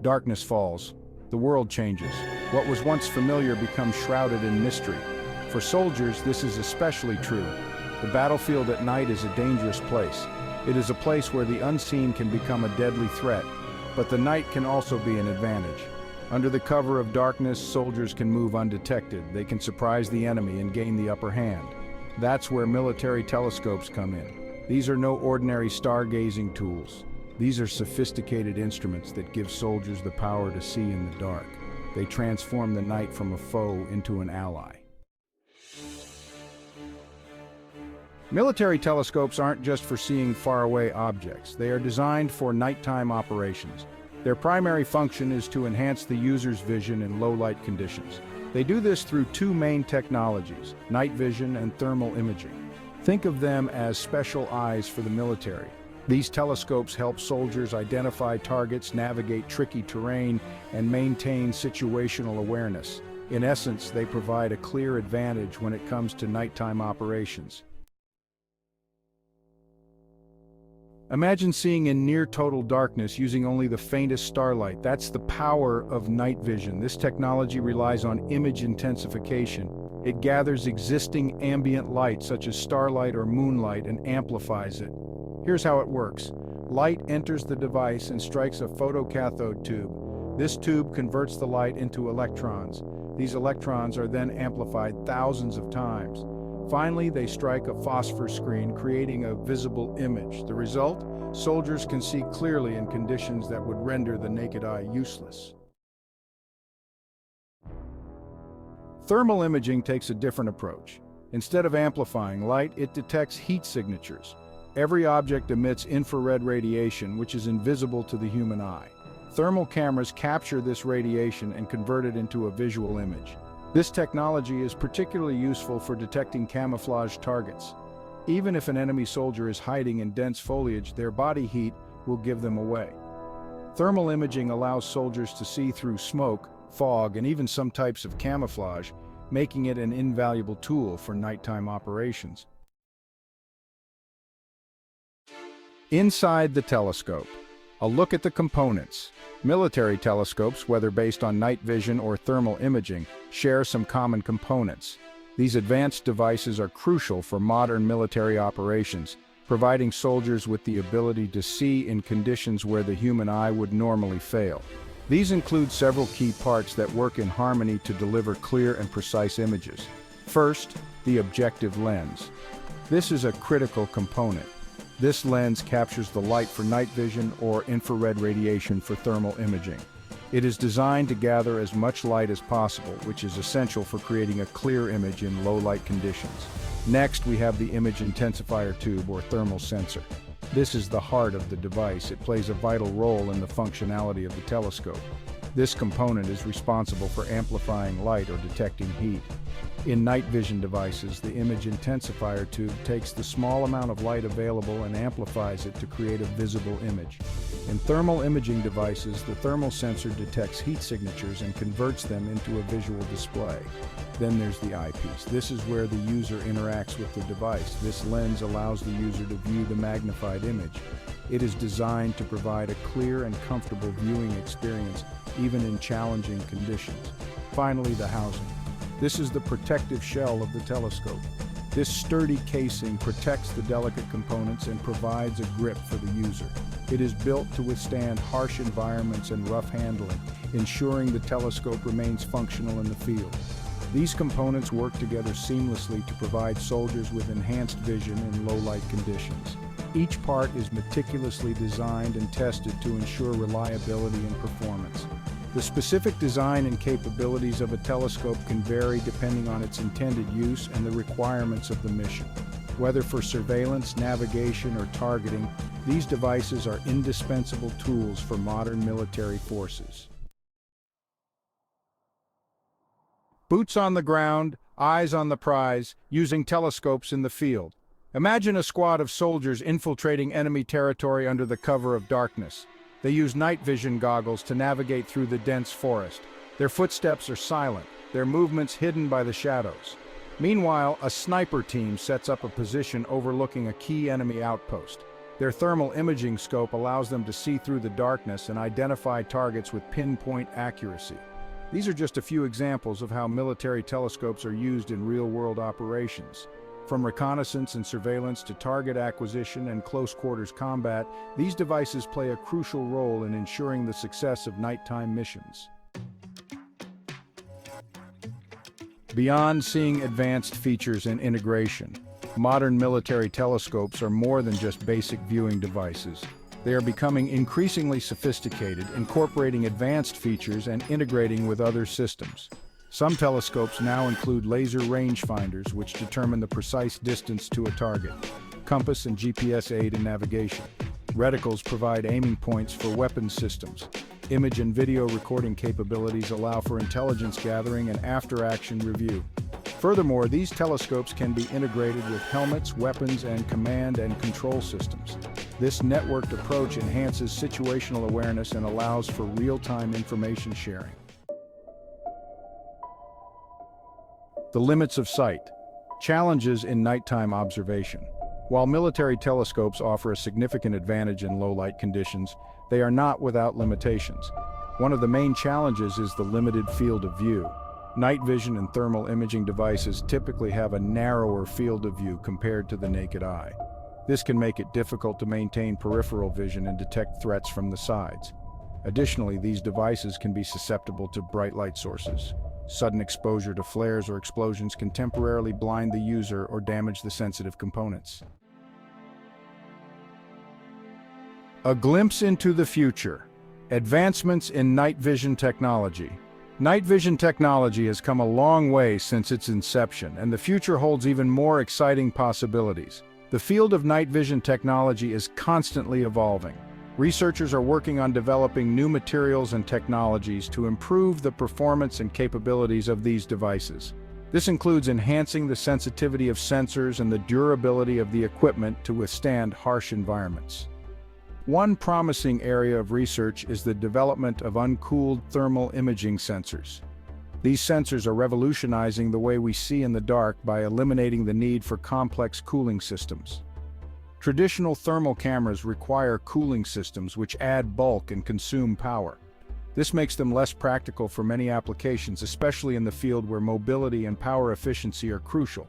Darkness falls. The world changes. What was once familiar becomes shrouded in mystery. For soldiers, this is especially true. The battlefield at night is a dangerous place. It is a place where the unseen can become a deadly threat, but the night can also be an advantage. Under the cover of darkness, soldiers can move undetected. They can surprise the enemy and gain the upper hand. That's where military telescopes come in. These are no ordinary stargazing tools. These are sophisticated instruments that give soldiers the power to see in the dark. They transform the night from a foe into an ally. Military telescopes aren't just for seeing faraway objects. They are designed for nighttime operations. Their primary function is to enhance the user's vision in low-light conditions. They do this through two main technologies, night vision and thermal imaging. Think of them as special eyes for the military. These telescopes help soldiers identify targets, navigate tricky terrain, and maintain situational awareness. In essence, they provide a clear advantage when it comes to nighttime operations. Imagine seeing in near total darkness using only the faintest starlight. That's the power of night vision. This technology relies on image intensification. It gathers existing ambient light such as starlight or moonlight and amplifies it. Here's how it works. Light enters the device and strikes a photocathode tube. This tube converts the light into electrons. These electrons are then amplified thousands of times. Finally, they strike a phosphor screen, creating a visible image. The result? Soldiers can see clearly in conditions that would render the naked eye useless. Thermal imaging takes a different approach. Instead of amplifying light, it detects heat signatures. Every object emits infrared radiation, which is invisible to the human eye. Thermal cameras capture this radiation and convert it into a visual image. This technology is particularly useful for detecting camouflage targets. Even if an enemy soldier is hiding in dense foliage, their body heat will give them away. Thermal imaging allows soldiers to see through smoke, fog, and even some types of camouflage, making it an invaluable tool for nighttime operations. Inside the telescope, a look at the components. Military telescopes, whether based on night vision or thermal imaging, share some common components. These advanced devices are crucial for modern military operations, providing soldiers with the ability to see in conditions where the human eye would normally fail. These include several key parts that work in harmony to deliver clear and precise images. First, the objective lens. This is a critical component. This lens captures the light for night vision or infrared radiation for thermal imaging. It is designed to gather as much light as possible, which is essential for creating a clear image in low-light conditions. Next, we have the image intensifier tube or thermal sensor. This is the heart of the device. It plays a vital role in the functionality of the telescope. This component is responsible for amplifying light or detecting heat. In night vision devices, the image intensifier tube takes the small amount of light available and amplifies it to create a visible image. In thermal imaging devices, the thermal sensor detects heat signatures and converts them into a visual display. Then there's the eyepiece. This is where the user interacts with the device. This lens allows the user to view the magnified image. It is designed to provide a clear and comfortable viewing experience, even in challenging conditions. Finally, the housing. This is the protective shell of the telescope. This sturdy casing protects the delicate components and provides a grip for the user. It is built to withstand harsh environments and rough handling, ensuring the telescope remains functional in the field. These components work together seamlessly to provide soldiers with enhanced vision in low-light conditions. Each part is meticulously designed and tested to ensure reliability and performance. The specific design and capabilities of a telescope can vary depending on its intended use and the requirements of the mission. Whether for surveillance, navigation, or targeting, these devices are indispensable tools for modern military forces. Boots on the ground, eyes on the prize, using telescopes in the field. Imagine a squad of soldiers infiltrating enemy territory under the cover of darkness. They use night vision goggles to navigate through the dense forest. Their footsteps are silent, their movements hidden by the shadows. Meanwhile, a sniper team sets up a position overlooking a key enemy outpost. Their thermal imaging scope allows them to see through the darkness and identify targets with pinpoint accuracy. These are just a few examples of how military telescopes are used in real-world operations. From reconnaissance and surveillance to target acquisition and close-quarters combat, these devices play a crucial role in ensuring the success of nighttime missions. Beyond seeing advanced features and integration, modern military telescopes are more than just basic viewing devices. They are becoming increasingly sophisticated, incorporating advanced features and integrating with other systems. Some telescopes now include laser rangefinders, which determine the precise distance to a target, compass and GPS aid in navigation. Reticles provide aiming points for weapons systems. Image and video recording capabilities allow for intelligence gathering and after-action review. Furthermore, these telescopes can be integrated with helmets, weapons, and command and control systems. This networked approach enhances situational awareness and allows for real-time information sharing. The limits of sight. Challenges in nighttime observation. While military telescopes offer a significant advantage in low-light conditions, they are not without limitations. One of the main challenges is the limited field of view. Night vision and thermal imaging devices typically have a narrower field of view compared to the naked eye. This can make it difficult to maintain peripheral vision and detect threats from the sides. Additionally, these devices can be susceptible to bright light sources. Sudden exposure to flares or explosions can temporarily blind the user or damage the sensitive components. A glimpse into the future. Advancements in night vision technology. Night vision technology has come a long way since its inception, and the future holds even more exciting possibilities. The field of night vision technology is constantly evolving. Researchers are working on developing new materials and technologies to improve the performance and capabilities of these devices. This includes enhancing the sensitivity of sensors and the durability of the equipment to withstand harsh environments. One promising area of research is the development of uncooled thermal imaging sensors. These sensors are revolutionizing the way we see in the dark by eliminating the need for complex cooling systems. Traditional thermal cameras require cooling systems which add bulk and consume power. This makes them less practical for many applications, especially in the field where mobility and power efficiency are crucial.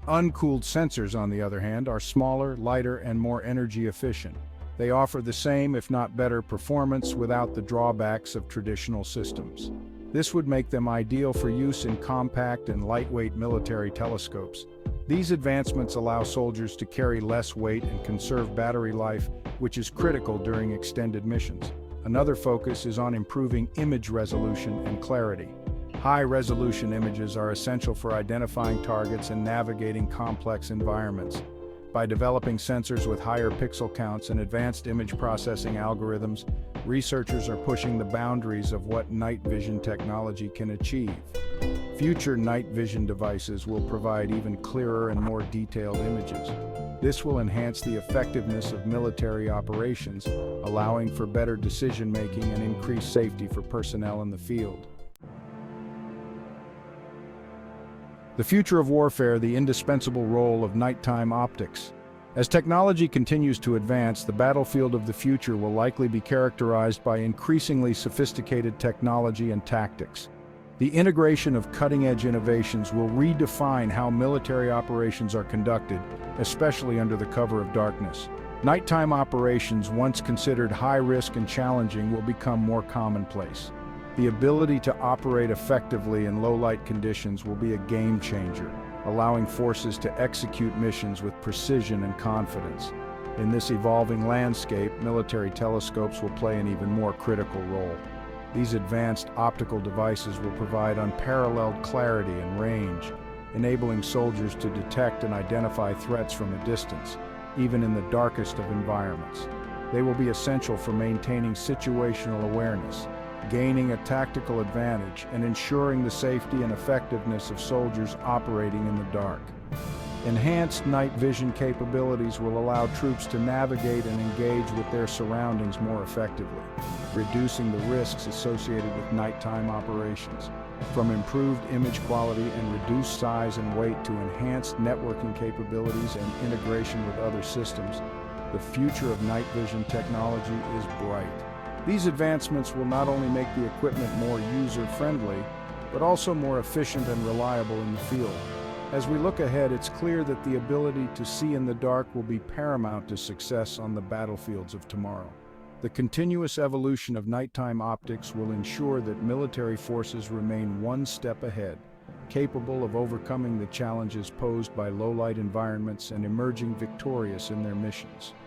Uncooled sensors, on the other hand, are smaller, lighter, and more energy efficient. They offer the same, if not better, performance without the drawbacks of traditional systems. This would make them ideal for use in compact and lightweight military telescopes. These advancements allow soldiers to carry less weight and conserve battery life, which is critical during extended missions. Another focus is on improving image resolution and clarity. High-resolution images are essential for identifying targets and navigating complex environments. By developing sensors with higher pixel counts and advanced image processing algorithms, researchers are pushing the boundaries of what night vision technology can achieve. Future night vision devices will provide even clearer and more detailed images. This will enhance the effectiveness of military operations, allowing for better decision-making and increased safety for personnel in the field. The future of warfare, the indispensable role of nighttime optics. As technology continues to advance, the battlefield of the future will likely be characterized by increasingly sophisticated technology and tactics. The integration of cutting-edge innovations will redefine how military operations are conducted, especially under the cover of darkness. Nighttime operations, once considered high-risk and challenging, will become more commonplace. The ability to operate effectively in low-light conditions will be a game-changer, allowing forces to execute missions with precision and confidence. In this evolving landscape, military telescopes will play an even more critical role. These advanced optical devices will provide unparalleled clarity and range, enabling soldiers to detect and identify threats from a distance, even in the darkest of environments. They will be essential for maintaining situational awareness, gaining a tactical advantage, and ensuring the safety and effectiveness of soldiers operating in the dark. Enhanced night vision capabilities will allow troops to navigate and engage with their surroundings more effectively, reducing the risks associated with nighttime operations. From improved image quality and reduced size and weight to enhanced networking capabilities and integration with other systems, The future of night vision technology is bright. These advancements will not only make the equipment more user-friendly, but also more efficient and reliable in the field. As we look ahead, it's clear that the ability to see in the dark will be paramount to success on the battlefields of tomorrow. The continuous evolution of nighttime optics will ensure that military forces remain one step ahead, capable of overcoming the challenges posed by low-light environments and emerging victorious in their missions.